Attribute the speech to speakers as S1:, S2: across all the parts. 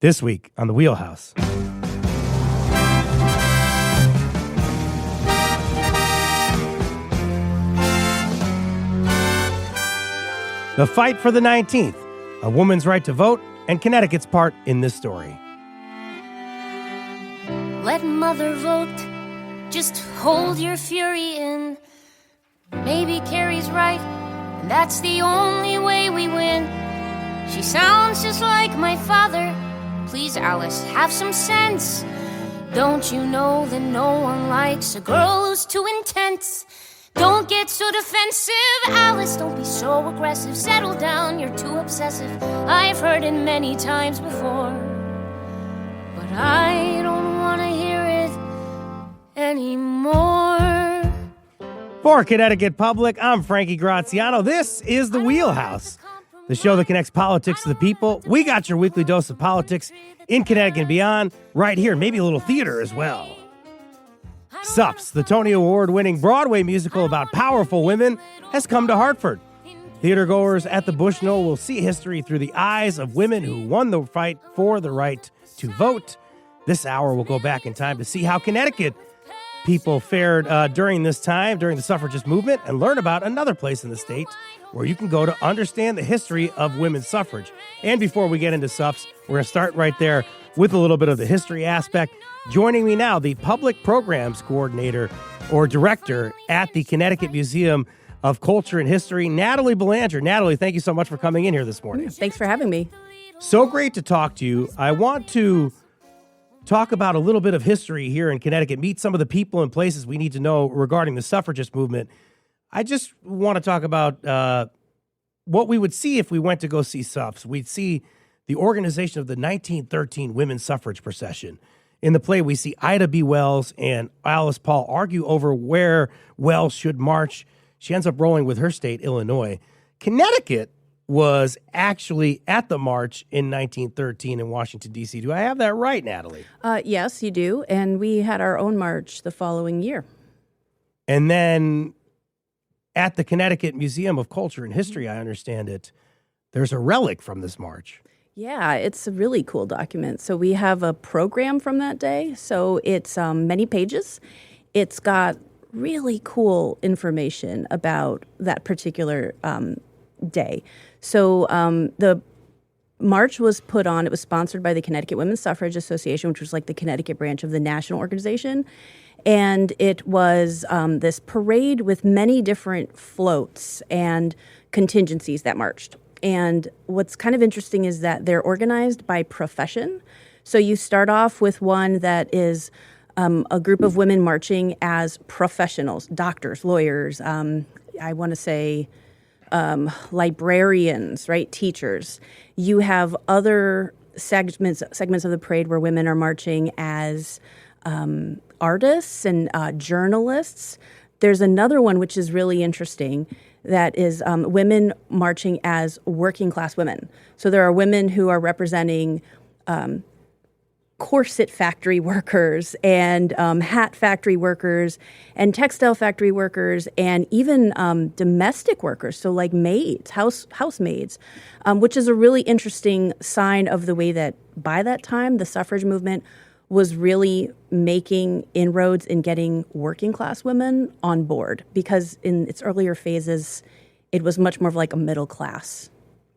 S1: This week on the Wheelhouse. The fight for the 19th, a woman's right to vote, and Connecticut's part in this story.
S2: Let mother vote, just hold your fury in. Maybe Carrie's right, and that's the only way we win. She sounds just like my father. Please, Alice, have some sense. Don't you know that no one likes a girl who's too intense? Don't get so defensive, Alice, don't be so aggressive. Settle down, you're too obsessive. I've heard it many times before, but I don't want to hear it anymore.
S1: For Connecticut Public, I'm Frankie Graziano. This is the Wheelhouse, the show that connects politics to the people. We got your weekly dose of politics in Connecticut and beyond, right here, maybe a little theater as well. Suffs, the Tony Award-winning Broadway musical about powerful women, has come to Hartford. Theatergoers at the Bushnell will see history through the eyes of women who won the fight for the right to vote. This hour, we'll go back in time to see how Connecticut people fared during this time, during the suffragist movement, and learn about another place in the state where you can go to understand the history of women's suffrage. And before we get into Suffs, we're going to start right there with a little bit of the history aspect. Joining me now, the Public Programs Coordinator or Director at the Connecticut Museum of Culture and History, Natalie Belanger. Natalie, thank you so much for coming in here this morning.
S3: Thanks for having me.
S1: So great to talk to you. I want to talk about a little bit of history here in Connecticut, meet some of the people and places we need to know regarding the suffragist movement. I just want to talk about what we would see if we went to go see Suffs. We'd see the organization of the 1913 Women's Suffrage Procession. In the play, we see Ida B. Wells and Alice Paul argue over where Wells should march. She ends up rolling with her state, Illinois. Connecticut was actually at the march in 1913 in Washington, D.C. Do I have that right, Natalie?
S3: Yes, you do. And we had our own march the following year.
S1: And then at the Connecticut Museum of Culture and History, I understand it, there's a relic from this march.
S3: Yeah, it's a really cool document. So we have a program from that day. So it's many pages. It's got really cool information about that particular day. So the march was put on, it was sponsored by the Connecticut Women's Suffrage Association, which was like the Connecticut branch of the national organization. And it was this parade with many different floats and contingencies that marched. And what's kind of interesting is that they're organized by profession. So you start off with one that is a group of women marching as professionals, doctors, lawyers, I want to say librarians, right, teachers. You have other segments of the parade where women are marching as artists and journalists. There's another one which is really interesting that is women marching as working class women. So there are women who are representing corset factory workers and hat factory workers and textile factory workers and even domestic workers, so like maids, housemaids, which is a really interesting sign of the way that by that time the suffrage movement was really making inroads in getting working class women on board, because in its earlier phases, it was much more of like a middle class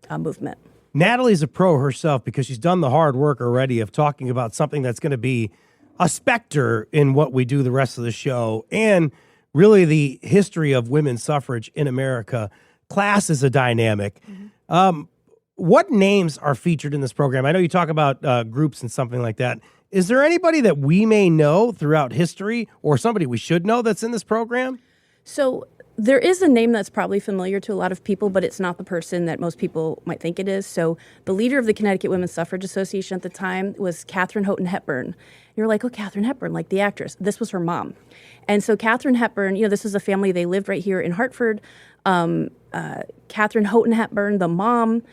S3: movement.
S1: Natalie's a pro herself because she's done the hard work already of talking about something that's going to be a specter in what we do the rest of the show, and really the history of women's suffrage in America. Class is a dynamic. Mm-hmm. What names are featured in this program? I know you talk about groups and something like that. Is there anybody that we may know throughout history or somebody we should know that's in this program?
S3: So there is a name that's probably familiar to a lot of people, but it's not the person that most people might think it is. So the leader of the Connecticut Women's Suffrage Association at the time was Katharine Houghton Hepburn. You're like, oh, Katharine Hepburn, like the actress. This was her mom. And so Katharine Hepburn, this is a family, they lived right here in Hartford. Katharine Houghton Hepburn, the mom,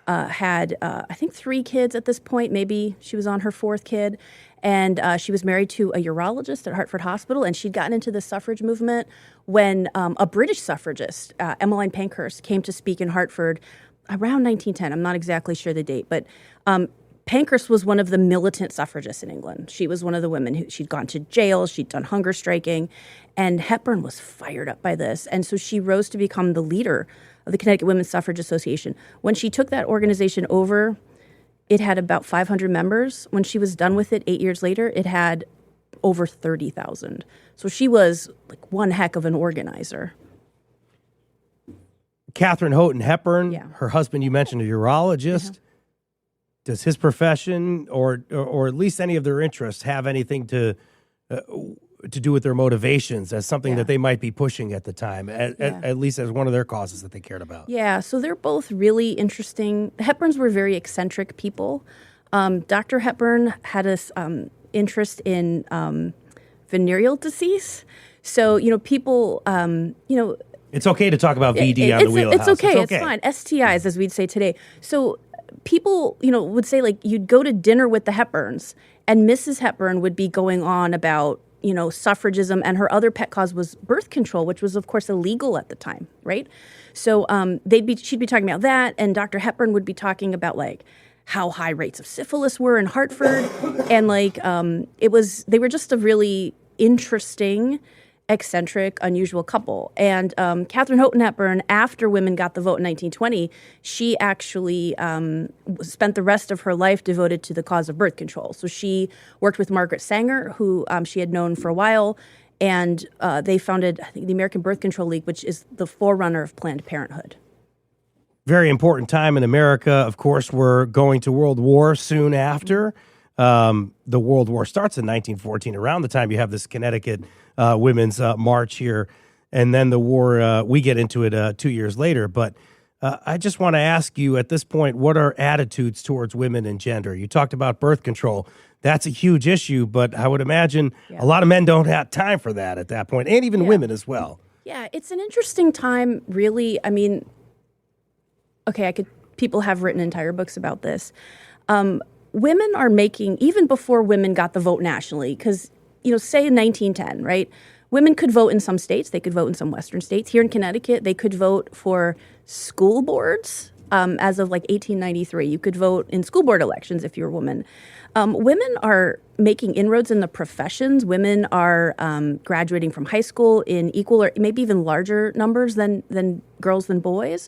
S3: had, I think, 3 kids at this point. Maybe she was on her 4th kid. And she was married to a urologist at Hartford Hospital, and she'd gotten into the suffrage movement when a British suffragist, Emmeline Pankhurst, came to speak in Hartford around 1910. I'm not exactly sure the date, but Pankhurst was one of the militant suffragists in England. She was one of the women who she'd gone to jail, she'd done hunger striking, and Hepburn was fired up by this. And so she rose to become the leader of the Connecticut Women's Suffrage Association. When she took that organization over, it had about 500 members. When she was done with it 8 years later, it had over 30,000. So she was like one heck of an organizer.
S1: Catherine Houghton Hepburn,
S3: Yeah.
S1: her husband, you mentioned, a urologist. Does his profession or at least any of their interests have anything to do with their motivations as something that they might be pushing at the time, at least as one of their causes that they cared about?
S3: Yeah, so they're both really interesting. The Hepburns were very eccentric people. Dr. Hepburn had this interest in venereal disease. So, people,
S1: It's okay to talk about VD on the Wheelhouse.
S3: It's okay. It's fine. STIs, as we'd say today. So people, would say, like, you'd go to dinner with the Hepburns, and Mrs. Hepburn would be going on about, suffragism, and her other pet cause was birth control, which was, of course, illegal at the time, right? So she'd be talking about that, and Dr. Hepburn would be talking about, like, how high rates of syphilis were in Hartford, and, like, they were just a really interesting, eccentric, unusual couple. And Catherine Houghton Hepburn, after women got the vote in 1920, she actually spent the rest of her life devoted to the cause of birth control. So she worked with Margaret Sanger, who she had known for a while, and they founded, I think, the American Birth Control League, which is the forerunner of Planned Parenthood.
S1: Very important time in America. Of course, we're going to World War soon after. The World War starts in 1914, around the time you have this Connecticut Women's March here, and then the war, we get into it 2 years later. But I just want to ask you at this point, what are attitudes towards women and gender? You talked about birth control. That's a huge issue, but I would imagine a lot of men don't have time for that at that point, and even women as well.
S3: Yeah, it's an interesting time, really. I mean, people have written entire books about this. Women are making, even before women got the vote nationally, because, say in 1910, right? Women could vote in some states. They could vote in some Western states. Here in Connecticut, they could vote for school boards as of like 1893. You could vote in school board elections if you're a woman. Women are making inroads in the professions. Women are graduating from high school in equal or maybe even larger numbers than girls than boys.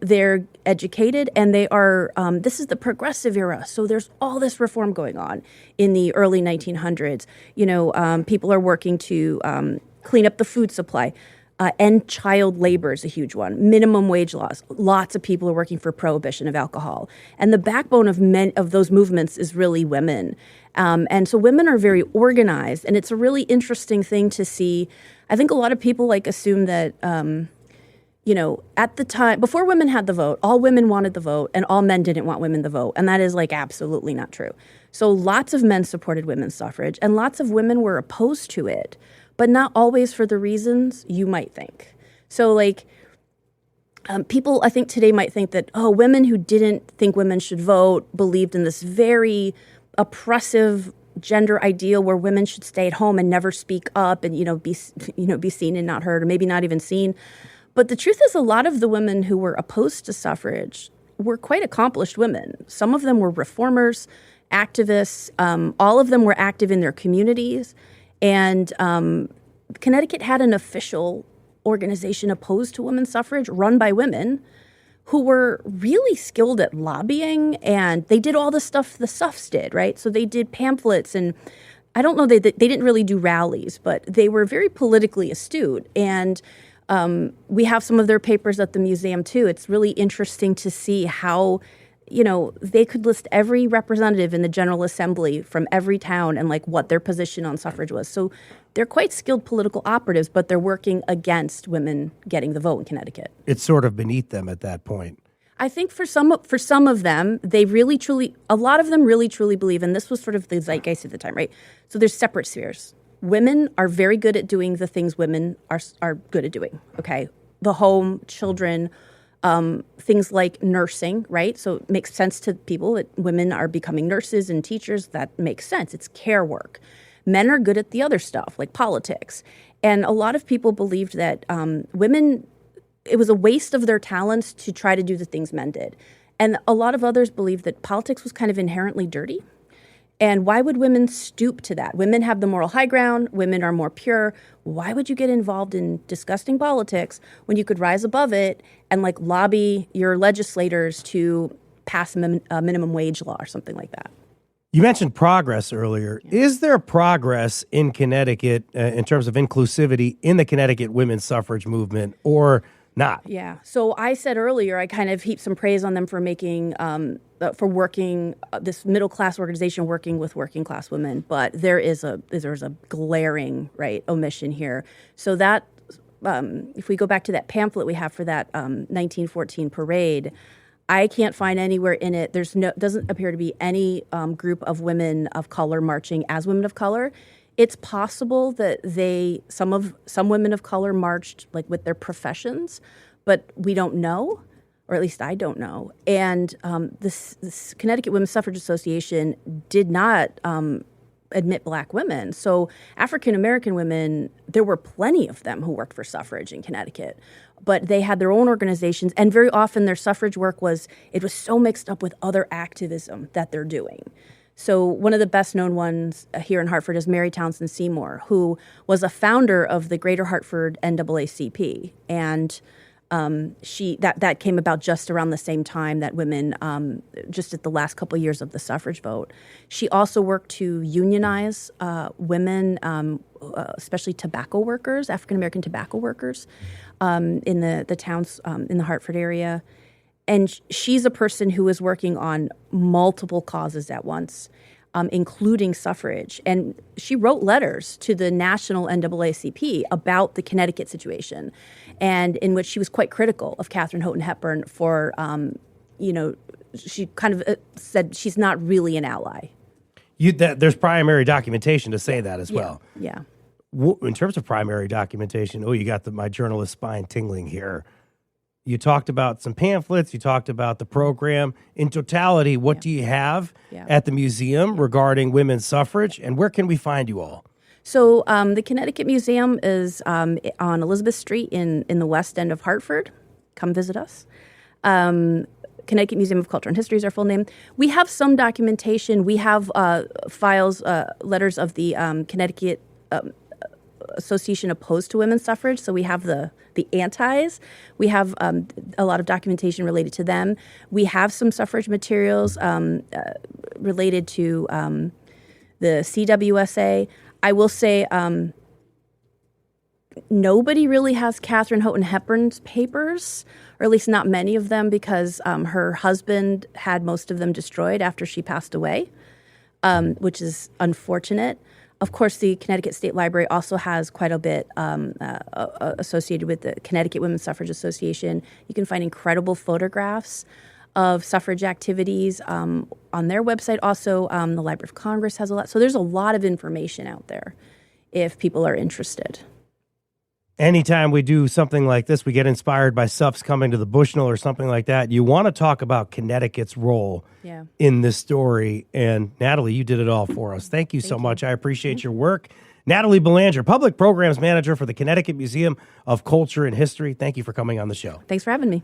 S3: They're educated, and they are, this is the progressive era. So there's all this reform going on in the early 1900s. People are working to clean up the food supply. End child labor is a huge one. Minimum wage laws. Lots of people are working for prohibition of alcohol. And the backbone of those movements is really women. And so women are very organized, and it's a really interesting thing to see. I think a lot of people assume that, at the time, before women had the vote, all women wanted the vote and all men didn't want women to vote. And that is absolutely not true. So lots of men supported women's suffrage and lots of women were opposed to it, but not always for the reasons you might think. So people I think today might think that, women who didn't think women should vote believed in this very oppressive gender ideal where women should stay at home and never speak up and, be seen and not heard, or maybe not even seen. But the truth is, a lot of the women who were opposed to suffrage were quite accomplished women. Some of them were reformers, activists. All of them were active in their communities. And Connecticut had an official organization opposed to women's suffrage run by women who were really skilled at lobbying. And they did all the stuff the Suffs did, right? So they did pamphlets, and I don't know, they didn't really do rallies, but they were very politically astute. And we have some of their papers at the museum, too. It's really interesting to see how, they could list every representative in the General Assembly from every town and, what their position on suffrage was. So they're quite skilled political operatives, but they're working against women getting the vote in Connecticut.
S1: It's sort of beneath them at that point.
S3: I think for some of them, a lot of them really truly believe, and this was sort of the zeitgeist at the time, right? So there's separate spheres. Women are very good at doing the things women are good at doing, okay? The home, children, things like nursing, right? So it makes sense to people that women are becoming nurses and teachers. That makes sense. It's care work. Men are good at the other stuff, like politics. And a lot of people believed that women, it was a waste of their talents to try to do the things men did. And a lot of others believed that politics was kind of inherently dirty. And why would women stoop to that? Women have the moral high ground. Women are more pure. Why would you get involved in disgusting politics when you could rise above it and like lobby your legislators to pass a minimum wage law or something like that?
S1: You mentioned progress earlier. Yeah. Is there progress in Connecticut in terms of inclusivity in the Connecticut women's suffrage movement or not?
S3: Yeah. So I said earlier, I kind of heaped some praise on them for making, for working, this middle class organization working with working class women. But there's a glaring, right, omission here. So that, if we go back to that pamphlet we have for that 1914 parade, I can't find anywhere in it. Doesn't appear to be any group of women of color marching as women of color. It's possible that some women of color marched like with their professions, but we don't know, or at least I don't know. And this Connecticut Women's Suffrage Association did not admit black women. So African American women, there were plenty of them who worked for suffrage in Connecticut, but they had their own organizations, and very often their suffrage work was so mixed up with other activism that they're doing. So one of the best known ones here in Hartford is Mary Townsend Seymour, who was a founder of the Greater Hartford NAACP. And that came about just around the same time that women, just at the last couple of years of the suffrage vote. She also worked to unionize women, especially tobacco workers, African-American tobacco workers in the towns in the Hartford area. And she's a person who is working on multiple causes at once, including suffrage. And she wrote letters to the national NAACP about the Connecticut situation, and in which she was quite critical of Katharine Houghton Hepburn for, she kind of said she's not really an ally.
S1: There's primary documentation to say that as well.
S3: Yeah.
S1: In terms of primary documentation, you got my journalist spine tingling here. You talked about some pamphlets. You talked about the program. In totality, what do you have at the museum regarding women's suffrage, and where can we find you all?
S3: So the Connecticut Museum is on Elizabeth Street in the west end of Hartford. Come visit us. Connecticut Museum of Culture and History is our full name. We have some documentation. We have files, letters of the Connecticut Association opposed to women's suffrage. So we have the antis. We have a lot of documentation related to them. We have some suffrage materials related to the CWSA. I will say nobody really has Katharine Houghton Hepburn's papers, or at least not many of them, because her husband had most of them destroyed after she passed away, which is unfortunate. Of course, the Connecticut State Library also has quite a bit associated with the Connecticut Women's Suffrage Association. You can find incredible photographs of suffrage activities on their website. Also, the Library of Congress has a lot. So there's a lot of information out there if people are interested.
S1: Anytime we do something like this, we get inspired by Suffs coming to the Bushnell or something like that. You want to talk about Connecticut's role in this story. And Natalie, you did it all for us. Thank you so much. I appreciate your work. Natalie Belanger, Public Programs Manager for the Connecticut Museum of Culture and History. Thank you for coming on the show.
S3: Thanks for having me.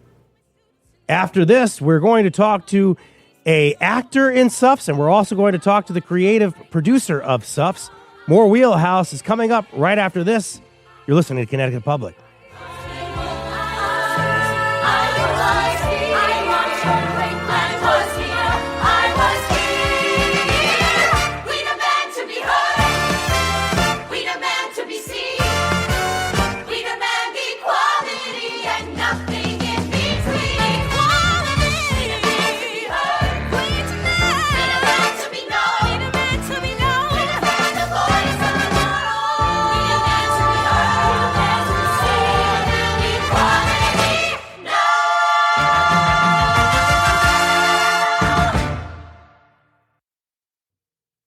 S1: After this, we're going to talk to an actor in Suffs, and we're also going to talk to the creative producer of Suffs. More Wheelhouse is coming up right after this. You're listening to Connecticut Public.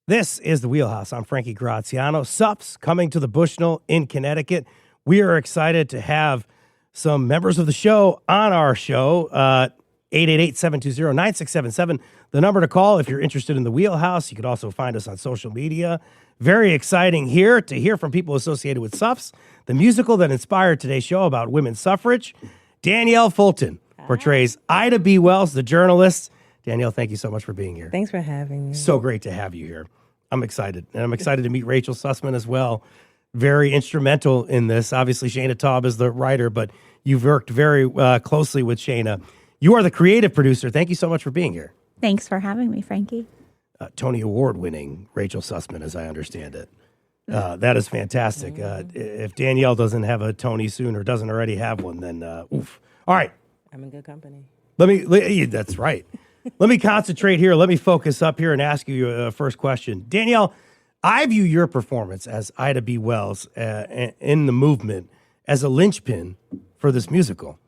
S1: This is the Wheelhouse. I'm Frankie Graziano. Suffs coming to the Bushnell in Connecticut. We are excited to have some members of the show on our show. 888-720-9677. The number to call if you're interested in the Wheelhouse. You could also find us on social media. Very exciting here to hear from people associated with Suffs, the musical that inspired today's show about women's suffrage. Danyel Fulton, portrays Ida B. Wells, the journalist. Danyel, thank you so much for being here.
S4: Thanks for having me.
S1: So great to have you here. I'm excited. And I'm excited to meet Rachel Sussman as well. Very instrumental in this. Obviously, Shayna Taub is the writer, but you've worked very closely with Shayna. You are the creative producer. Thank you so much for being here.
S5: Thanks for having me, Frankie.
S1: Tony Award-winning Rachel Sussman, as I understand it. That is fantastic. If Danyel doesn't have a Tony soon or doesn't already have one, then oof. All right.
S4: I'm in good company.
S1: That's right. Let me concentrate here. Let me focus up here and ask you a first question. Danyel, I view your performance as Ida B. Wells in the movement as a linchpin for this musical.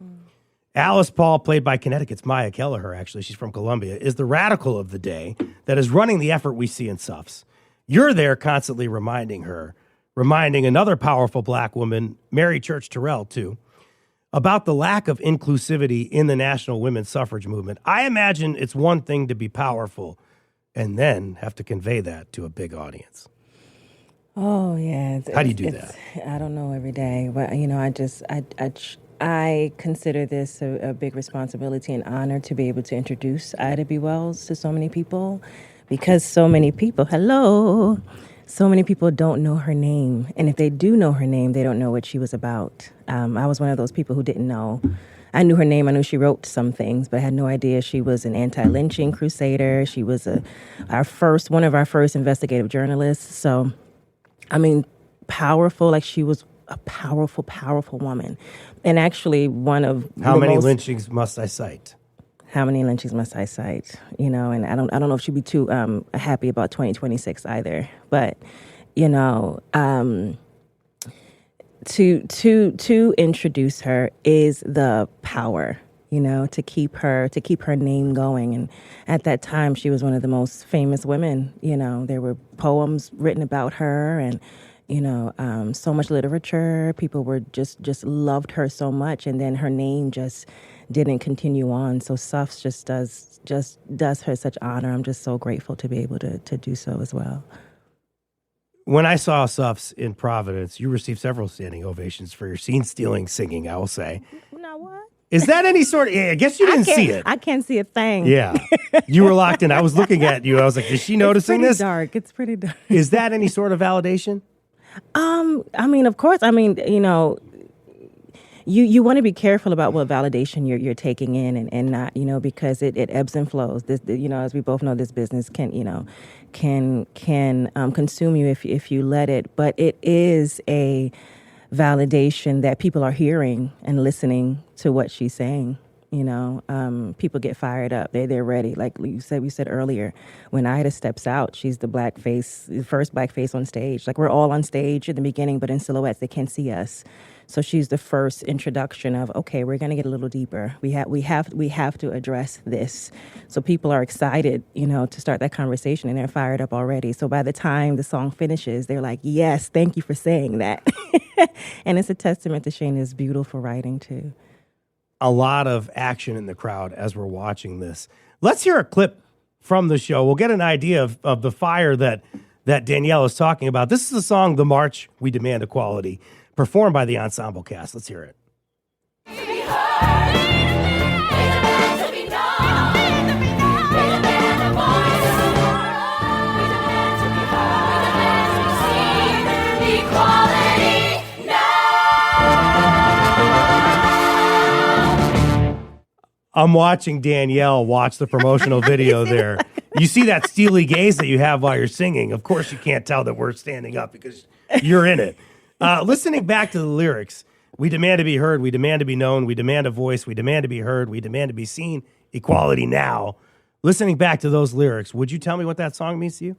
S1: Alice Paul, played by Connecticut's Maya Kelleher, actually, she's from Columbia, is the radical of the day that is running the effort we see in Suffs. You're there constantly reminding another powerful black woman, Mary Church Terrell, too, about the lack of inclusivity in the national women's suffrage movement. I imagine it's one thing to be powerful and then have to convey that to a big audience.
S4: Oh, yeah.
S1: How do you do that?
S4: I don't know every day. But, I consider this a big responsibility and honor to be able to introduce Ida B. Wells to so many people because so many people don't know her name. And if they do know her name, they don't know what she was about. I was one of those people who didn't know. I knew her name. I knew she wrote some things, but I had no idea she was an anti-lynching crusader. She was one of our first investigative journalists. So, powerful, like she was a powerful, powerful woman. And actually one of
S1: How many lynchings must I cite?
S4: How many lynchings must I cite? And I don't know if she'd be too happy about 2026 either. But, to introduce her is the power, to keep her name going. And at that time, she was one of the most famous women. There were poems written about her and so much literature. People were just loved her so much, and then her name just didn't continue on. So Suffs just does her such honor. I'm just so grateful to be able to do so as well.
S1: When I saw Suffs in Providence, you received several standing ovations for your scene-stealing singing, I will say.
S4: Now what?
S1: Is that any sort of... Yeah, I guess you didn't see it.
S4: I can't see a thing.
S1: Yeah. You were locked in. I was looking at you. I was like, is she noticing this?
S4: It's pretty dark.
S1: Is that any sort of validation?
S4: Of course. You want to be careful about what validation you're taking in and not, because it ebbs and flows. This, as we both know, this business can consume you if you let it. But it is a validation that people are hearing and listening to what she's saying. People get fired up. They're ready. Like we said earlier, when Ida steps out, she's the first black face on stage. Like we're all on stage in the beginning, but in silhouettes, they can't see us. So she's the first introduction of, okay, we're going to get a little deeper. We have to address this. So people are excited, to start that conversation, and they're fired up already. So by the time the song finishes, they're like, yes, thank you for saying that. And it's a testament to Shayna's beautiful writing too.
S1: A lot of action in the crowd as we're watching this. Let's hear a clip from the show. We'll get an idea of the fire that Danyel is talking about. This is the song, The March We Demand Equality, performed by the ensemble cast. Let's hear it. I'm watching Danyel watch the promotional video there. You see that steely gaze that you have while you're singing. Of course, you can't tell that we're standing up because you're in it. Listening back to the lyrics, we demand to be heard, we demand to be known, we demand a voice, we demand to be heard, we demand to be seen, equality now. Listening back to those lyrics, would you tell me what that song means to you?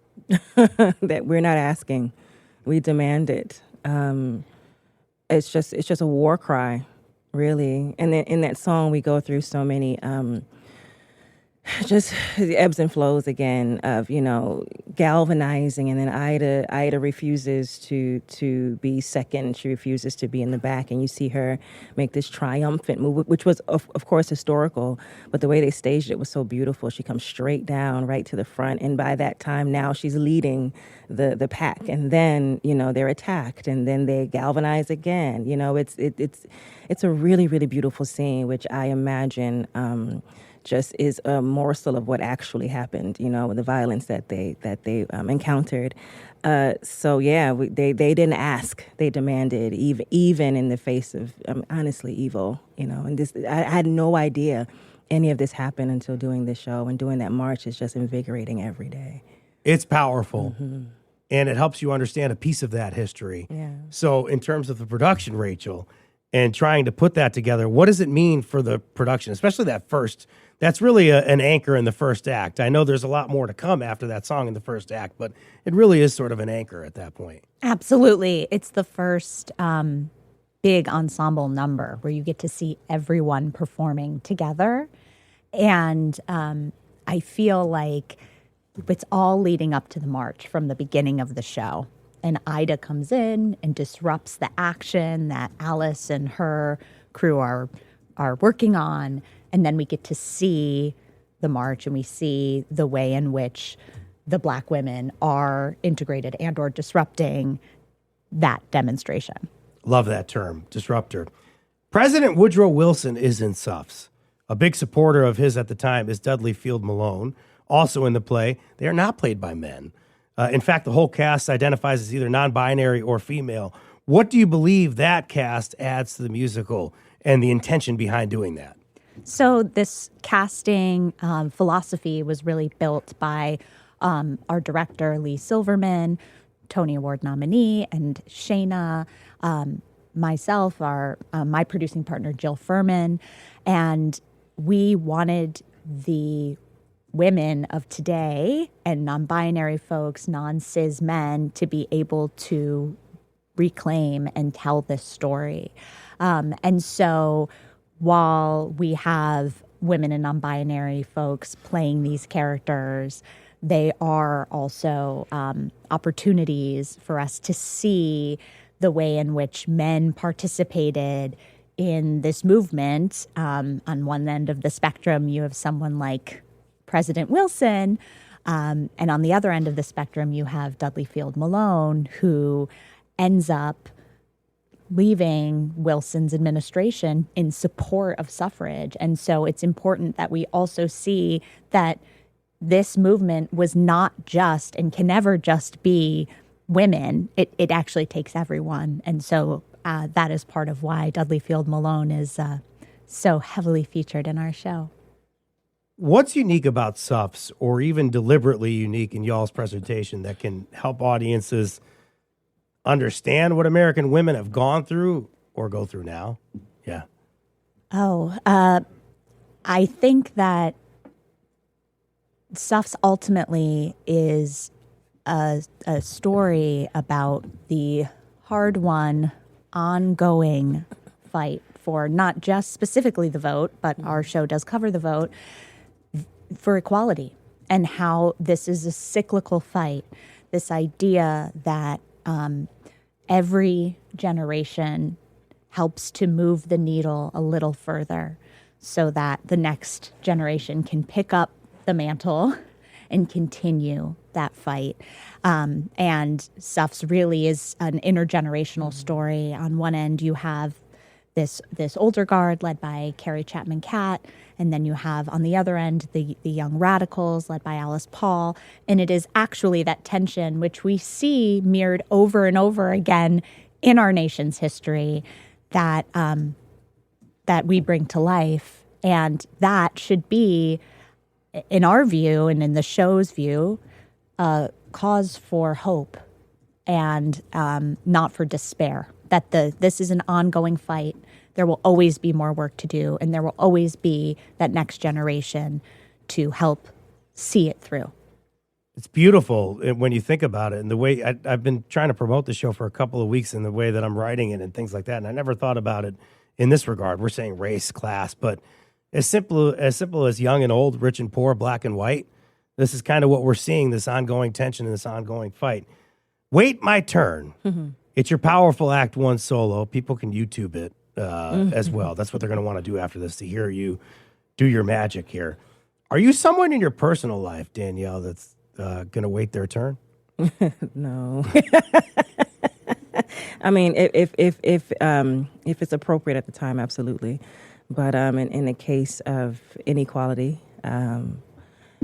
S4: That we're not asking, we demand it. It's just a war cry. Really. And then in that song, we go through so many just the ebbs and flows again of, galvanizing, and then Ida refuses to be second. She refuses to be in the back, and you see her make this triumphant move, which was of course historical, but the way they staged it was so beautiful. She comes straight down right to the front, and by that time now she's leading the pack, and then they're attacked, and then they galvanize again. It's a really, really beautiful scene, which I imagine just is a morsel of what actually happened, the violence that they encountered. They didn't ask; they demanded, even in the face of honestly evil, And this, I had no idea any of this happened until doing this show, and doing that march is just invigorating every day.
S1: It's powerful, and it helps you understand a piece of that history.
S4: Yeah.
S1: So, in terms of the production, Rachel, and trying to put that together, what does it mean for the production, especially that first? That's really an anchor in the first act. I know there's a lot more to come after that song in the first act, but it really is sort of an anchor at that point.
S5: Absolutely. It's the first big ensemble number where you get to see everyone performing together. And I feel like it's all leading up to the march from the beginning of the show. And Ida comes in and disrupts the action that Alice and her crew are working on. And then we get to see the march, and we see the way in which the Black women are integrated and or disrupting that demonstration.
S1: Love that term, disruptor. President Woodrow Wilson is in Suffs. A big supporter of his at the time is Dudley Field Malone. Also in the play, they are not played by men. In fact, the whole cast identifies as either non-binary or female. What do you believe that cast adds to the musical and the intention behind doing that?
S5: So this casting philosophy was really built by our director, Lee Silverman, Tony Award nominee, and Shayna, myself, my producing partner, Jill Furman. And we wanted the women of today and non-binary folks, non-cis men, to be able to reclaim and tell this story. And so while we have women and non-binary folks playing these characters, they are also opportunities for us to see the way in which men participated in this movement. On one end of the spectrum, you have someone like President Wilson, and on the other end of the spectrum, you have Dudley Field Malone, who ends up leaving Wilson's administration in support of suffrage. And so it's important that we also see that this movement was not just and can never just be women. It actually takes everyone. And so that is part of why Dudley Field Malone is so heavily featured in our show.
S1: What's unique about Suffs, or even deliberately unique in y'all's presentation, that can help audiences understand what American women have gone through or go through now? Yeah.
S5: I think that Suffs ultimately is a story about the hard-won, ongoing fight for not just specifically the vote, but our show does cover the vote, for equality, and how this is a cyclical fight. This idea that every generation helps to move the needle a little further so that the next generation can pick up the mantle and continue that fight. And Suffs really is an intergenerational story. On one end, you have this older guard led by Carrie Chapman Catt, and then you have on the other end the young radicals led by Alice Paul. And it is actually that tension which we see mirrored over and over again in our nation's history that we bring to life. And that should be, in our view and in the show's view, a cause for hope and not for despair. That this is an ongoing fight. There will always be more work to do, and there will always be that next generation to help see it through.
S1: It's beautiful when you think about it, and the way I've been trying to promote the show for a couple of weeks, and the way that I'm writing it and things like that, and I never thought about it in this regard. We're saying race, class, but as simple as young and old, rich and poor, black and white. This is kind of what we're seeing, this ongoing tension and this ongoing fight. Wait My Turn. Mm-hmm. It's your powerful Act 1 solo. People can YouTube it as well. That's what they're going to want to do after this, to hear you do your magic here. Are you someone in your personal life, Danyel, that's going to wait their turn?
S4: No. I mean, if it's appropriate at the time, absolutely. But in the case of inequality,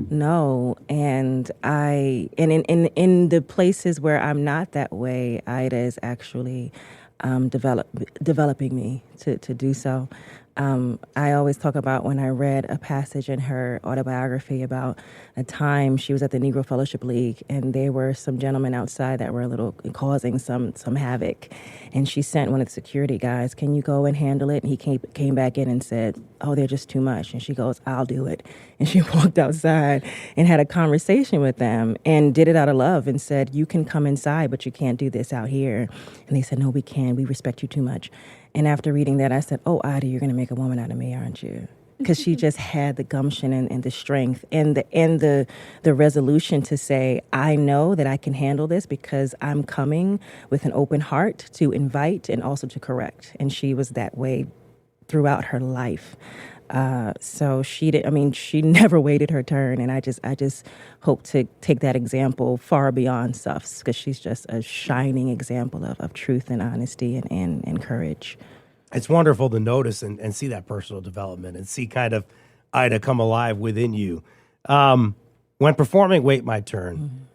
S4: no. And in the places where I'm not that way, Ida is actually developing me to do so. I always talk about when I read a passage in her autobiography about a time she was at the Negro Fellowship League, and there were some gentlemen outside that were a little causing some havoc. And she sent one of the security guys, "Can you go and handle it?" And he came back in and said, "Oh, they're just too much." And she goes, "I'll do it." And she walked outside and had a conversation with them and did it out of love and said, "You can come inside, but you can't do this out here." And they said, "No, we can. We respect you too much." And after reading that, I said, "Oh, Ida, you're going to make a woman out of me, aren't you?" Because she just had the gumption and the strength and the resolution to say, "I know that I can handle this because I'm coming with an open heart to invite and also to correct." And she was that way throughout her life. So she never waited her turn. And I just hope to take that example far beyond Suffs, because she's just a shining example of truth and honesty and courage.
S1: It's wonderful to notice and see that personal development and see kind of Ida come alive within you. When performing Wait My Turn,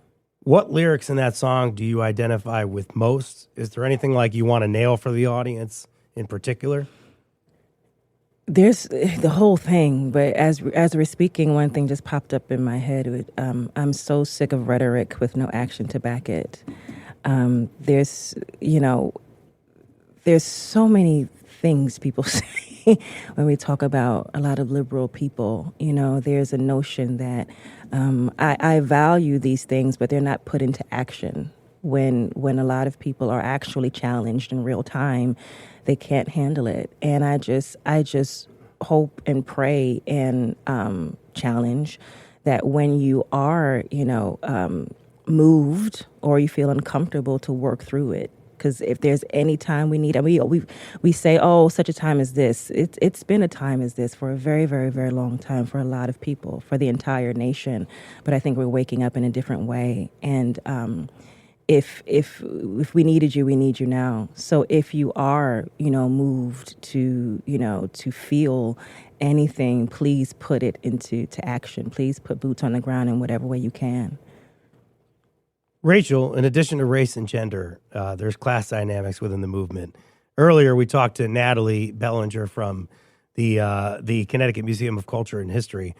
S1: what lyrics in that song do you identify with most? Is there anything like you want to nail for the audience in particular?
S4: There's the whole thing, but as we're speaking, one thing just popped up in my head. I'm so sick of rhetoric with no action to back it. There's so many things people say when we talk about a lot of liberal people. There's a notion that I value these things, but they're not put into action. When a lot of people are actually challenged in real time, they can't handle it. And I just hope and pray and challenge that when you are, moved or you feel uncomfortable, to work through it. Because if there's any time we need, we say, "Oh, such a time as this." It's been a time as this for a very, very, very long time for a lot of people, for the entire nation. But I think we're waking up in a different way. And if we needed you, we need you now. So if you are, moved to feel anything, please put it into action. Please put boots on the ground in whatever way you can.
S1: Rachel, in addition to race and gender, there's class dynamics within the movement. Earlier, we talked to Natalie Bellinger from the Connecticut Museum of Culture and History,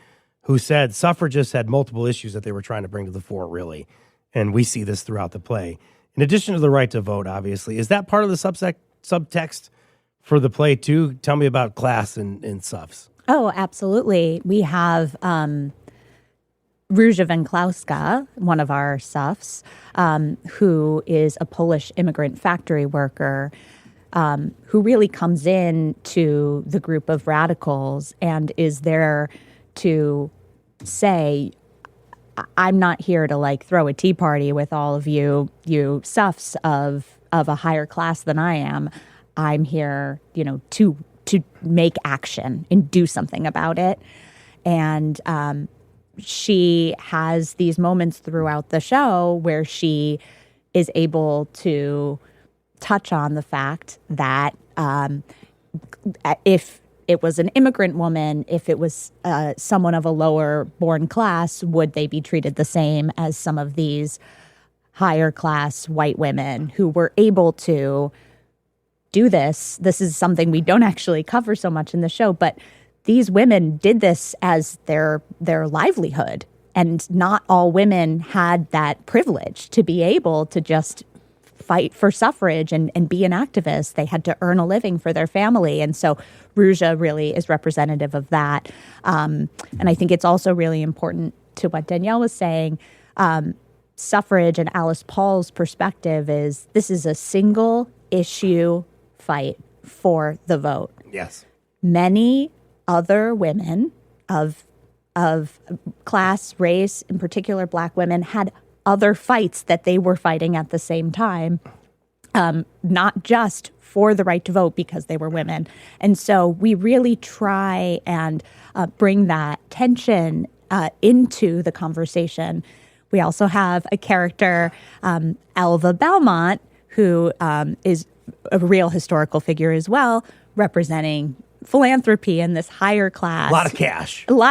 S1: who said suffragists had multiple issues that they were trying to bring to the fore, really. And we see this throughout the play. In addition to the right to vote, obviously, is that part of the subtext for the play, too? Tell me about class in Suffs.
S5: Oh, absolutely. We have Róża Węglowska, one of our Suffs, who is a Polish immigrant factory worker, who really comes in to the group of radicals and is there to say, "I'm not here to throw a tea party with all of you Suffs of a higher class than I am. I'm here, to make action and do something about it." And she has these moments throughout the show where she is able to touch on the fact that if it was an immigrant woman, if it was someone of a lower born class, would they be treated the same as some of these higher class white women who were able to do this? This is something we don't actually cover so much in the show, but these women did this as their livelihood. And not all women had that privilege to be able to just fight for suffrage and be an activist. They had to earn a living for their family. And so Róża really is representative of that. And I think it's also really important to what Danyel was saying. Suffrage and Alice Paul's perspective is this is a single issue fight for the vote.
S1: Yes.
S5: Many other women of class, race, in particular Black women, had other fights that they were fighting at the same time, not just for the right to vote because they were women. And so we really try and bring that tension into the conversation. We also have a character, Alva Belmont, who is a real historical figure as well, representing philanthropy in this higher class.
S1: A lot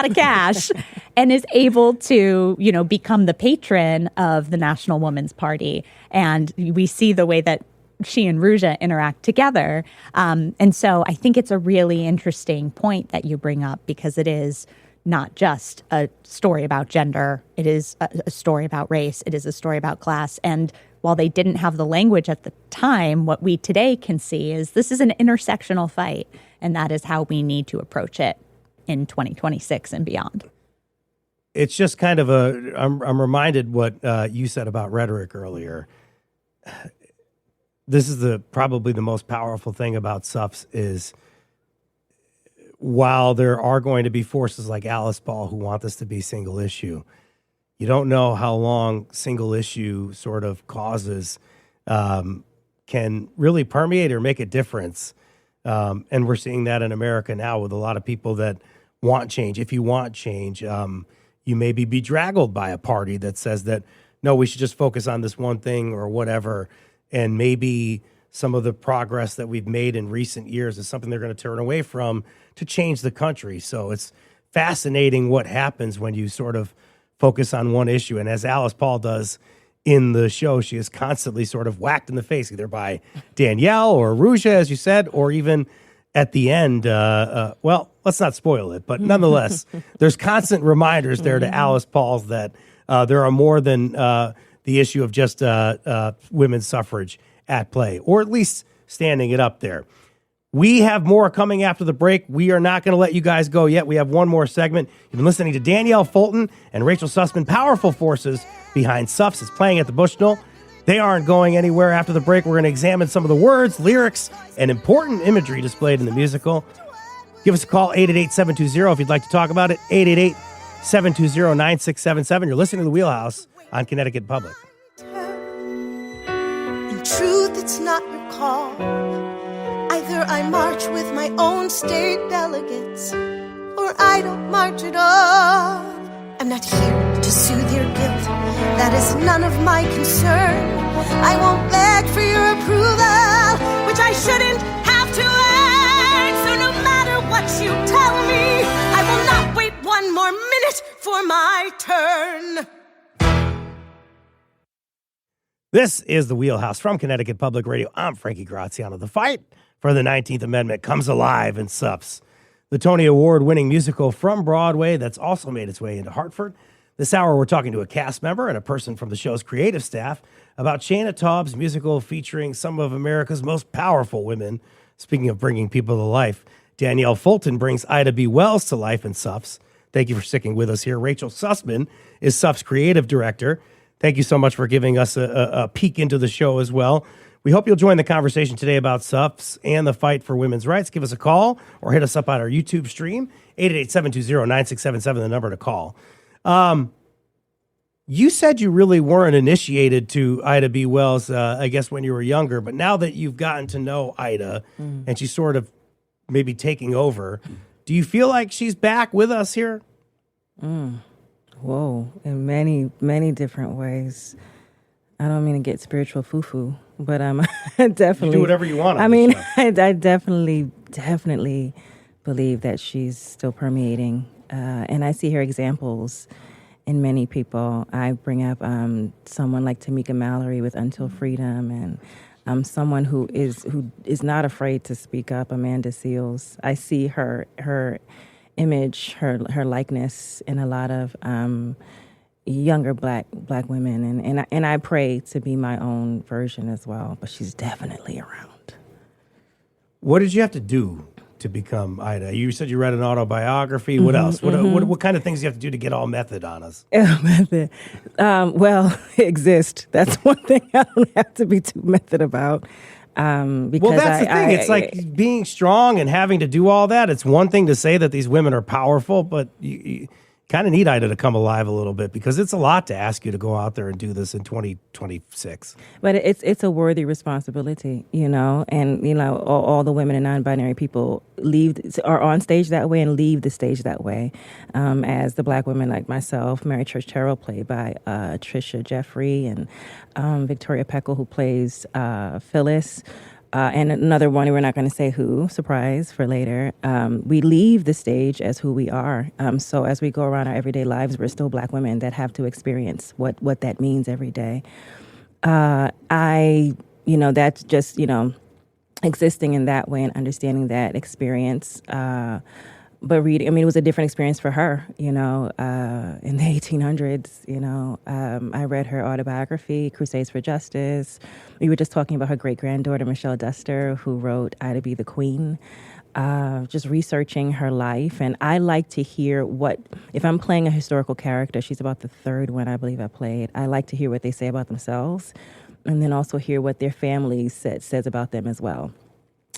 S1: of cash. And is able to, become the patron of the National Women's Party. And we see the way that she and Ruja interact together. And so I think it's a really interesting point that you bring up, because it is not just a story about gender. It is a story about race. It is a story about class. And while they didn't have the language at the time, what we today can see is this is an intersectional fight. And that is how we need to approach it in 2026 and beyond. It's just kind of I'm reminded what you said about rhetoric earlier. This is probably the most powerful thing about Suffs is, while there are going to be forces like Alice Ball who want this to be single issue, you don't know how long single issue sort of causes can really permeate or make a difference. And we're seeing that in America now with a lot of people that want change. If you want change, you may be bedraggled by a party that says that, no, we should just focus on this one thing or whatever. And maybe some of the progress that we've made in recent years is something they're going to turn away from to change the country. So it's fascinating what happens when you sort of focus on one issue. And as Alice Paul does in the show, she is constantly sort of whacked in the face, either by Danyel or Ruja, as you said, or even at the end. Well, let's not spoil it, but nonetheless, there's constant reminders there to Alice Paul's that there are more than the issue of just women's suffrage at play, or at least standing it up there. We have more coming after the break. We are not going to let you guys go yet. We have one more segment. You've been listening to Danyel Fulton and Rachel Sussman, powerful forces behind Suffs. It's playing at the Bushnell. They aren't going anywhere. After the break, we're going to examine some of the words, lyrics, and important imagery displayed in the musical. Give us a call, 888-720, if you'd like to talk about it, 888-720-9677. You're listening to The Wheelhouse on Connecticut Public.
S6: In truth, it's not your call. Either I march with my own state delegates, or I don't march at all. I'm not here to soothe your guilt. That is none of my concern. I won't beg for your approval, which I shouldn't have to earn. So no matter what you tell me, I will not wait one more minute for my turn.
S1: This is The Wheelhouse from Connecticut Public Radio. I'm Frankie Graziano. The fight for the 19th Amendment comes alive in Suffs, the Tony Award-winning musical from Broadway that's also made its way into Hartford. This hour, we're talking to a cast member and a person from the show's creative staff about Shayna Taub's musical featuring some of America's most powerful women. Speaking of bringing people to life, Danyel Fulton brings Ida B. Wells to life in Suffs. Thank you for sticking with us here. Rachel Sussman is Suffs' creative director. Thank you so much for giving us a peek into the show as well. We hope you'll join the conversation today about Suffs and the fight for women's rights. Give us a call or hit us up on our YouTube stream, 888-720-9677, the number to call. You said you really weren't initiated to Ida B. Wells, I guess, when you were younger, but now that you've gotten to know Ida and she's sort of maybe taking over, do you feel like she's back with us here?
S4: Whoa, in many, many different ways. I don't mean to get spiritual foo-foo, but I definitely...
S1: You do whatever you want.
S4: I mean, I definitely believe that she's still permeating. And I see her examples in many people. I bring up someone like Tamika Mallory with Until Freedom, and someone who is not afraid to speak up, Amanda Seales. I see her image, her likeness in a lot of younger black women, and I pray to be my own version as well. But she's definitely around.
S1: What did you have to do to become Ida? You said you read an autobiography. What else? What kind of things do you have to do to get all method on us?
S4: Method. Well, exist. That's one thing I don't have to be too method about. Because
S1: Well, that's the thing. It's like being strong and having to do all that. It's one thing to say that these women are powerful, but you kind of need Ida to come alive a little bit, because it's a lot to ask you to go out there and do this in 2026.
S4: But it's a worthy responsibility, and all the women and non-binary people are on stage that way and leave the stage that way. As the Black women like myself, Mary Church Terrell, played by Trisha Jeffrey, and Victoria Peckle, who plays Phyllis. And another one, we're not going to say who, surprise for later. We leave the stage as who we are. So as we go around our everyday lives, we're still Black women that have to experience what that means every day. That's just, existing in that way and understanding that experience. But reading, it was a different experience for her, in the 1800s, I read her autobiography, Crusades for Justice. We were just talking about her great-granddaughter, Michelle Duster, who wrote Ida Be the Queen, just researching her life. And I like to hear if I'm playing a historical character, she's about the third one I believe I played, I like to hear what they say about themselves, and then also hear what their family says about them as well.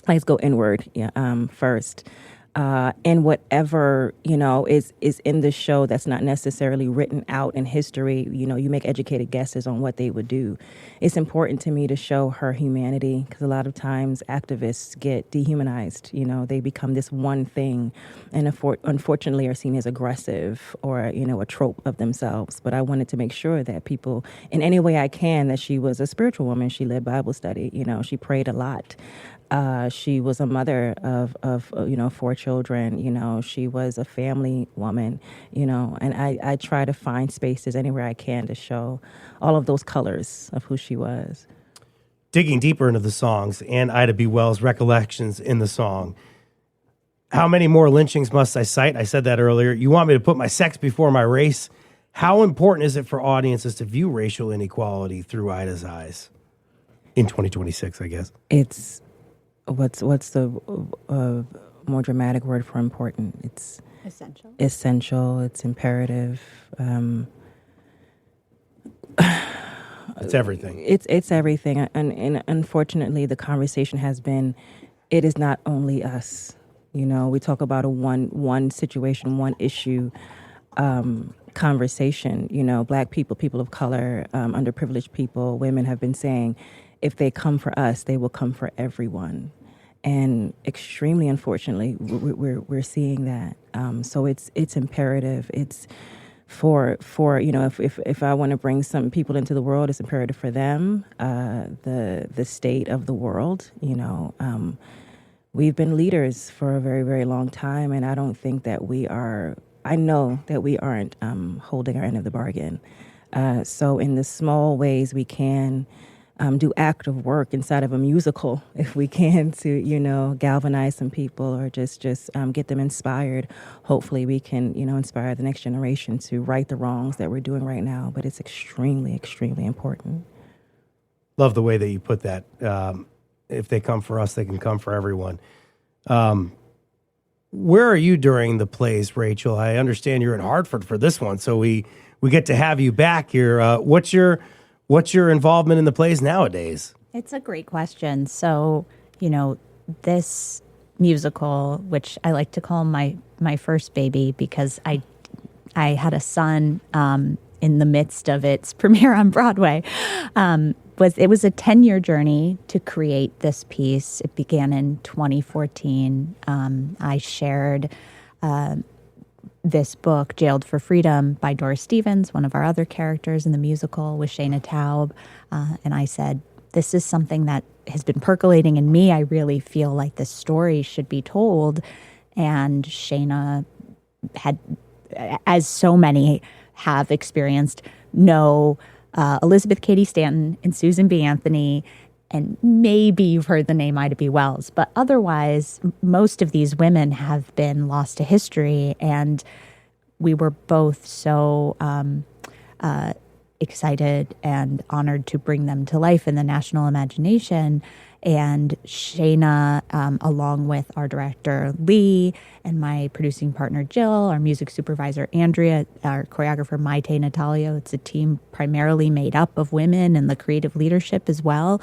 S4: Let's go inward first. And whatever, is in the show that's not necessarily written out in history, you make educated guesses on what they would do. It's important to me to show her humanity, because a lot of times activists get dehumanized. They become this one thing and unfortunately are seen as aggressive or, a trope of themselves. But I wanted to make sure that people, in any way I can, that she was a spiritual woman. She led Bible study. She prayed a lot. She was a mother of 4 children. She was a family woman, and I try to find spaces anywhere I can to show all of those colors of who she was.
S1: Digging deeper into the songs and Ida B. Wells' recollections in the song, how many more lynchings must I cite? I said that earlier. You want me to put my sex before my race? How important is it for audiences to view racial inequality through Ida's eyes in 2026, I guess?
S4: It's... What's the more dramatic word for important? It's
S5: Essential.
S4: Essential. It's imperative.
S1: It's everything.
S4: It's everything. And unfortunately, the conversation has been, it is not only us. We talk about a one situation, one issue conversation. Black people, people of color, underprivileged people, women have been saying, if they come for us, they will come for everyone. And extremely unfortunately, we're seeing that. So it's imperative. It's for if I want to bring some people into the world, it's imperative for them. The state of the world. We've been leaders for a very, very long time, and I don't think that we are. I know that we aren't holding our end of the bargain. So in the small ways we can. Do active work inside of a musical if we can to, galvanize some people or just get them inspired. Hopefully we can, inspire the next generation to right the wrongs that we're doing right now. But it's extremely, extremely important.
S1: Love the way that you put that. If they come for us, they can come for everyone. Where are you during the plays, Rachel? I understand you're in Hartford for this one, so we get to have you back here. What's your involvement in the plays nowadays?
S5: It's a great question. So, this musical, which I like to call my first baby, because I had a son in the midst of its premiere on Broadway. It was a 10-year journey to create this piece. It began in 2014. I shared this book, Jailed for Freedom, by Doris Stevens, one of our other characters in the musical, with Shayna Taub. And I said, this is something that has been percolating in me. I really feel like this story should be told. And Shayna had, as so many have experienced, know Elizabeth Cady Stanton and Susan B. Anthony, and maybe you've heard the name Ida B. Wells, but otherwise, most of these women have been lost to history, and we were both so excited and honored to bring them to life in the national imagination. And Shayna, along with our director, Lee, and my producing partner, Jill, our music supervisor, Andrea, our choreographer, Maite Natalio. It's a team primarily made up of women and the creative leadership as well.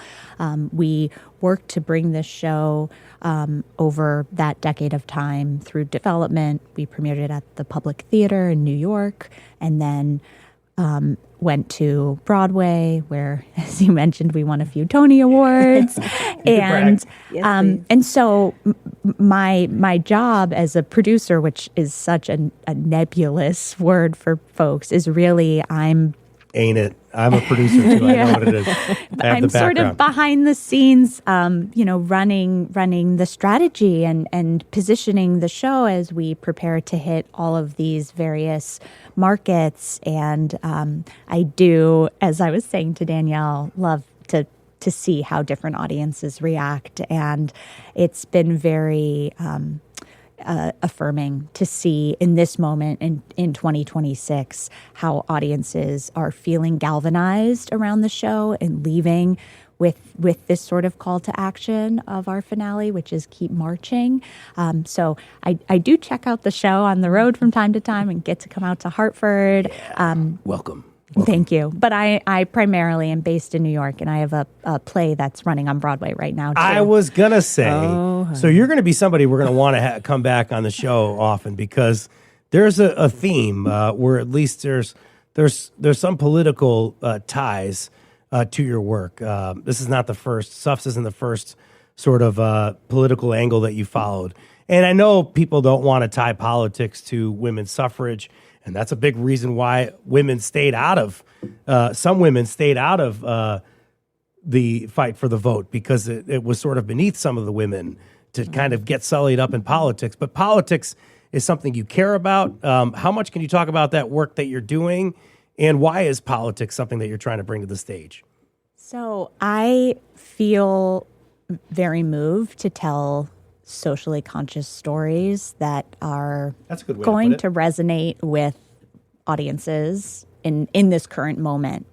S5: We worked to bring this show over that decade of time through development. We premiered it at the Public Theater in New York, and then went to Broadway, where, as you mentioned, we won a few Tony Awards. And and so my job as a producer, which is such a nebulous word for folks, is really
S1: Ain't it? I'm a producer too. I know what it is. I have
S5: I'm
S1: the
S5: sort of behind the scenes, running the strategy and positioning the show as we prepare to hit all of these various markets. And I do, as I was saying to Danyel, love to see how different audiences react. And it's been very affirming to see in this moment in 2026 how audiences are feeling galvanized around the show and leaving with this sort of call to action of our finale, which is keep marching. So I do check out the show on the road from time to time and get to come out to Hartford.
S1: Welcome.
S5: Thank you. But I primarily am based in New York, and I have a play that's running on Broadway right now, too.
S1: I was going to say, so you're going to be somebody we're going to want to come back on the show often, because there's a theme where at least there's some political ties to your work. This is not the first. Suffs isn't the first sort of political angle that you followed. And I know people don't want to tie politics to women's suffrage, and that's a big reason why women stayed out of, some women stayed out of the fight for the vote, because it was sort of beneath some of the women to kind of get sullied up in politics. But politics is something you care about. How much can you talk about that work that you're doing, and why is politics something that you're trying to bring to the stage?
S5: So I feel very moved to tell socially conscious stories that are going to resonate with audiences in this current moment.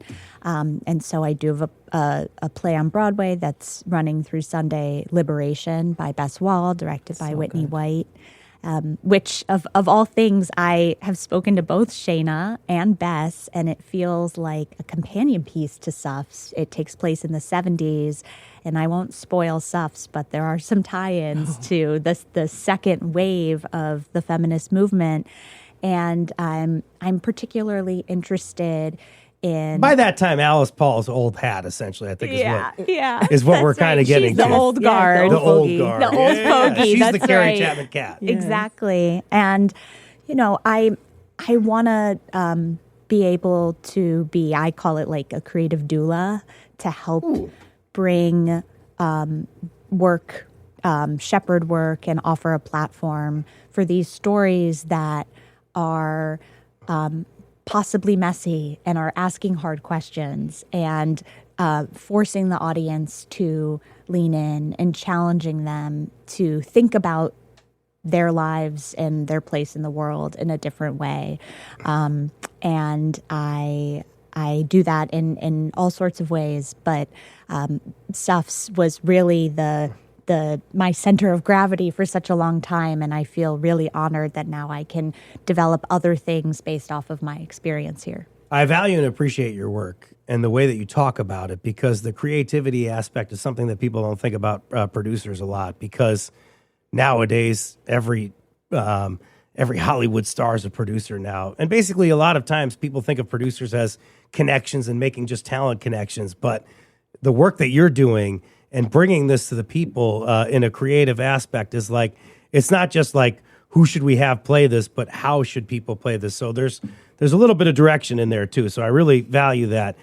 S5: And so I do have a play on Broadway that's running through Sunday, Liberation by Bess Wall, directed by Whitney White, which of all things, I have spoken to both Shayna and Bess, and it feels like a companion piece to Suffs. It takes place in the 70s. And I won't spoil Suffs, but there are some tie-ins to the second wave of the feminist movement. And I'm particularly interested in...
S1: By that time, Alice Paul's old hat, essentially, I think is what we're kind of getting
S5: She's the old guard.
S1: The old guard.
S5: The old fogey.
S1: She's
S5: That's
S1: the Carrie
S5: right.
S1: Chapman cat.
S5: Yeah. Exactly. And, I want to be able to be, I call it like a creative doula, to help bring work, shepherd work, and offer a platform for these stories that are possibly messy and are asking hard questions and forcing the audience to lean in and challenging them to think about their lives and their place in the world in a different way. And I do that in all sorts of ways, but Suffs was really my center of gravity for such a long time, and I feel really honored that now I can develop other things based off of my experience here.
S1: I value and appreciate your work and the way that you talk about it, because the creativity aspect is something that people don't think about producers a lot, because nowadays every Hollywood star is a producer now. And basically a lot of times people think of producers as connections and making just talent connections, but the work that you're doing and bringing this to the people in a creative aspect is like, it's not just like, who should we have play this, but how should people play this? So there's a little bit of direction in there too. So I really value that.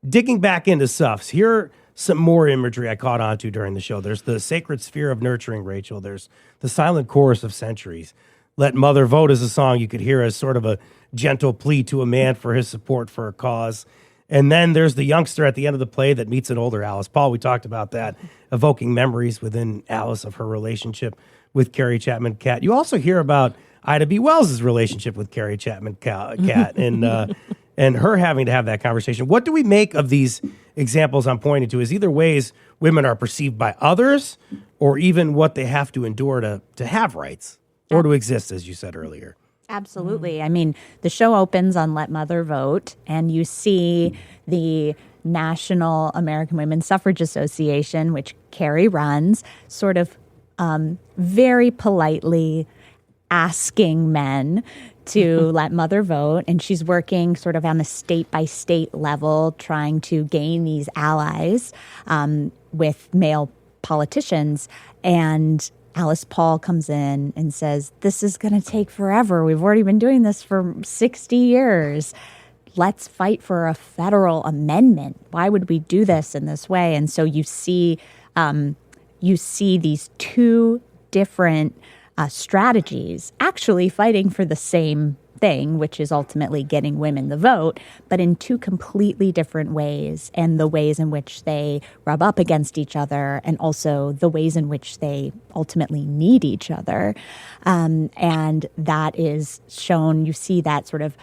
S1: Digging back into Suffs, here some more imagery I caught onto during the show. There's the sacred sphere of nurturing Rachel. There's the silent chorus of centuries. Let Mother Vote is a song you could hear as sort of a gentle plea to a man for his support for a cause. And then there's the youngster at the end of the play that meets an older Alice Paul. We talked about that, evoking memories within Alice of her relationship with Carrie Chapman Catt. You also hear about Ida B. Wells' relationship with Carrie Chapman Catt. And and her having to have that conversation. What do we make of these examples I'm pointing to? Is either ways women are perceived by others, or even what they have to endure to have rights or to exist, as you said earlier?
S5: Absolutely. I mean, the show opens on Let Mother Vote, and you see the National American Women's Suffrage Association, which Carrie runs, sort of very politely asking men to let Mother vote. And she's working sort of on a state-by-state level, trying to gain these allies with male politicians. And Alice Paul comes in and says, this is going to take forever. We've already been doing this for 60 years. Let's fight for a federal amendment. Why would we do this in this way? And so you see these two different strategies actually fighting for the same thing, which is ultimately getting women the vote, but in two completely different ways, and the ways in which they rub up against each other, and also the ways in which they ultimately need each other. And that is shown, you see that sort of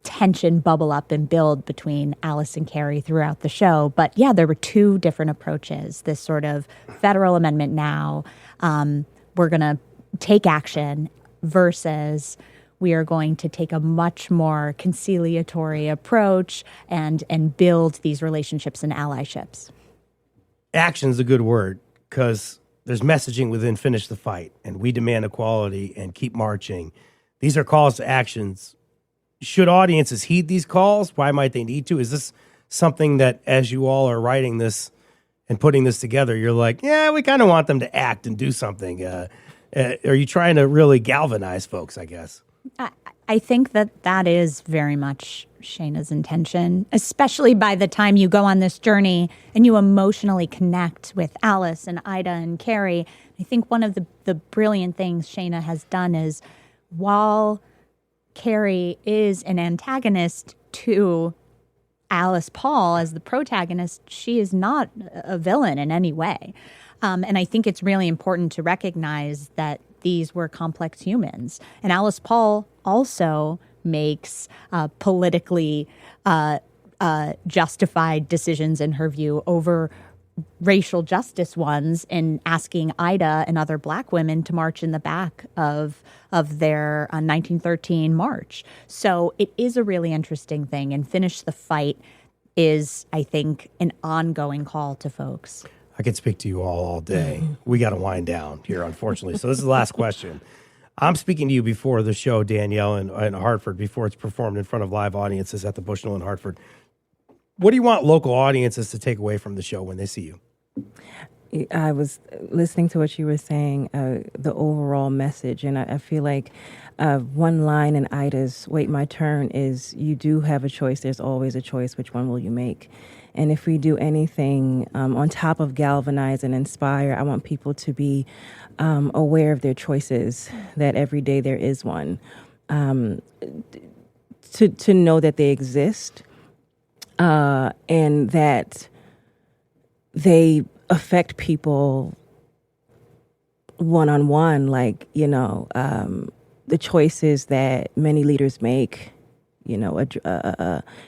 S5: tension bubble up and build between Alice and Carrie throughout the show. But yeah, there were two different approaches. This sort of federal amendment now, we're going to take action, versus we are going to take a much more conciliatory approach and build these relationships and allyships.
S1: Action's a good word, because there's messaging within Finish the Fight and We Demand Equality and Keep Marching. These are calls to actions. Should audiences heed these calls? Why might they need to? Is this something that, as you all are writing this and putting this together, you're like, yeah, we kind of want them to act and do something? Are you trying to really galvanize folks, I guess?
S5: I think that is very much Shayna's intention, especially by the time you go on this journey and you emotionally connect with Alice and Ida and Carrie. I think one of the brilliant things Shayna has done is, while Carrie is an antagonist to Alice Paul as the protagonist, she is not a villain in any way. And I think it's really important to recognize that these were complex humans. And Alice Paul also makes politically justified decisions, in her view, over racial justice ones, in asking Ida and other Black women to march in the back of their 1913 march. So it is a really interesting thing, and Finish the Fight is, I think, an ongoing call to folks.
S1: I could speak to you all day. We got to wind down here, unfortunately. So this is the last question. I'm speaking to you before the show, Danyel, in Hartford, before it's performed in front of live audiences at the Bushnell in Hartford. What do you want local audiences to take away from the show when they see you?
S4: I was listening to what you were saying, the overall message, and I feel like one line in Ida's Wait My Turn is, you do have a choice, there's always a choice, which one will you make? And if we do anything on top of galvanize and inspire, I want people to be aware of their choices, that every day there is one, to know that they exist, and that they affect people one-on-one, like, the choices that many leaders make,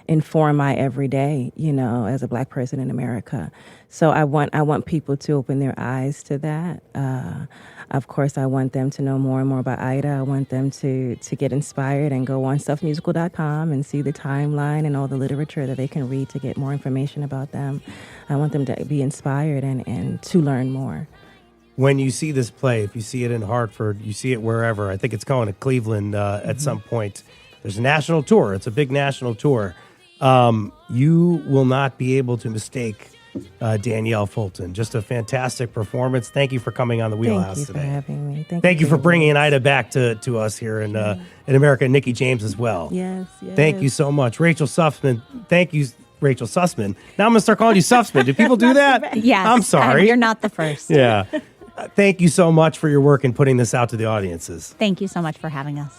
S4: inform my everyday, as a Black person in America. So I want people to open their eyes to that. Of course, I want them to know more and more about Ida. I want them to get inspired and go on stuffmusical.com and see the timeline and all the literature that they can read to get more information about them. I want them to be inspired and to learn more.
S1: When you see this play, if you see it in Hartford, you see it wherever, I think it's going to Cleveland at some point. There's a national tour. It's a big national tour. You will not be able to mistake Danyel Fulton. Just a fantastic performance. Thank you for coming on the Wheelhouse today.
S4: Thank you for having me.
S1: Thank you for bringing Ida back to us here in America. Nikki James as well.
S4: Yes.
S1: Thank you so much. Rachel Sussman. Thank you, Rachel Sussman. Now I'm going to start calling you Sussman. Do people do that?
S5: Yes.
S1: I'm sorry.
S5: You're not the first.
S1: Yeah. Thank you so much for your work in putting this out to the audiences.
S5: Thank you so much for having us.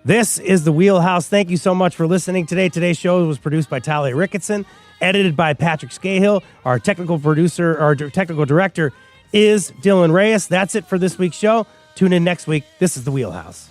S1: This is the Wheelhouse. Thank you so much for listening today. Today's show was produced by Talia Ricketson, edited by Patrick Scahill. Our technical director is Dylan Reyes. That's it for this week's show. Tune in next week. This is the Wheelhouse.